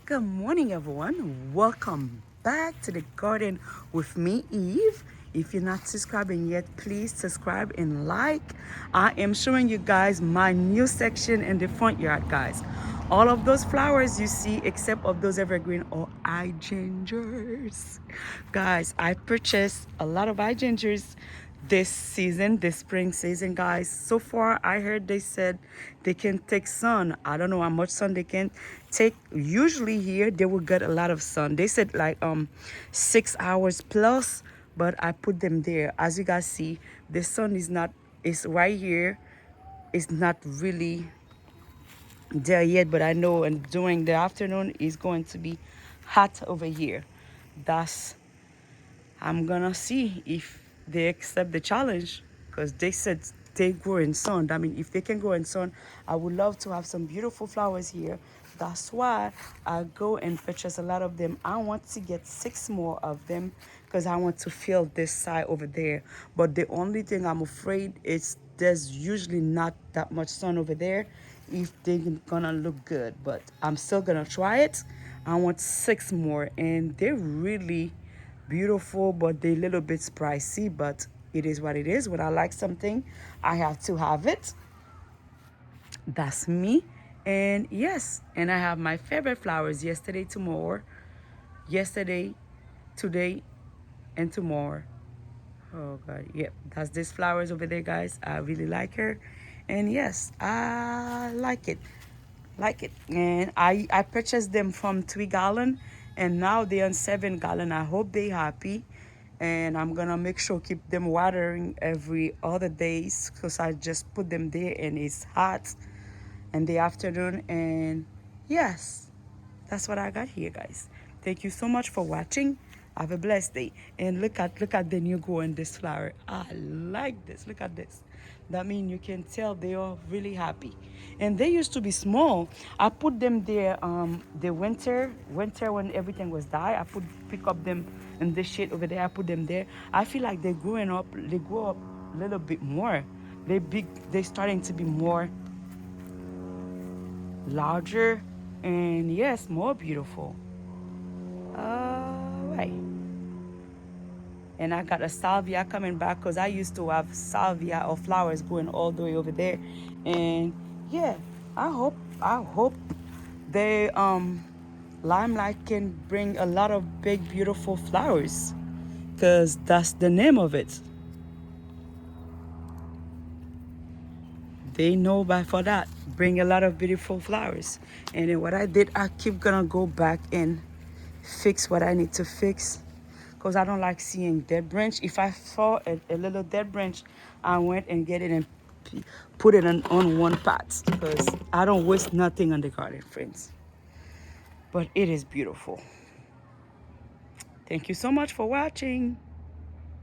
Good morning, everyone. Welcome back to the garden with me, Eve. If you're not subscribing yet, please subscribe and like. I am showing you guys my new section in the front yard, guys. All of those flowers you see, except of those evergreen or hydrangeas. Guys, I purchased a lot of hydrangeas this season, this spring season, guys. So far, I heard they said they can take sun. I don't know how much sun they can take. Usually here they will get a lot of sun. They said like 6 hours plus, but I put them there. As you guys see, the sun is not, it's right here. It's not really there yet, but I know and during the afternoon it's going to be hot over here. That's I'm gonna see if they accept the challenge because they said they grow in sun. I mean, if they can grow in sun, I would love to have some beautiful flowers here. That's why I go and purchase a lot of them. I want to get 6 more of them because I want to fill this side over there. But the only thing I'm afraid is there's usually not that much sun over there if they're gonna look good. But I'm still gonna try it. I want 6 more, and they're really beautiful, but they're a little bit pricey, but it is what it is. When I like something, I have to have it. That's me. And yes, and I have my favorite flowers yesterday, tomorrow, yesterday, today, and tomorrow. Oh God, yep, that's these flowers over there, guys. I really like her. And yes, I like it. And I purchased them from 3 gallon, and now they're on 7 gallon. I hope they happy, and I'm gonna make sure keep them watering every other days because I just put them there and it's hot in the afternoon. And yes, that's what I got here, guys. Thank you so much for watching. Have a blessed day. And look at the new grow in this flower. I like this. Look at this. That means you can tell they are really happy. And they used to be small. I put them there the winter when everything was die. I pick up them in this shade over there. I put them there. I feel like they're growing up. They grow up a little bit more. They're starting to be more larger, and yes, more beautiful. All right. And I got a salvia coming back because I used to have salvia or flowers going all the way over there. And yeah, I hope the limelight can bring a lot of big beautiful flowers because that's the name of it. They know by for that bring a lot of beautiful flowers. And then what I did, I keep gonna go back and fix what I need to fix because I don't like seeing dead branch. If I saw a little dead branch, I went and get it and put it on one pot because I don't waste nothing on the garden, friends. But it is beautiful. Thank you so much for watching.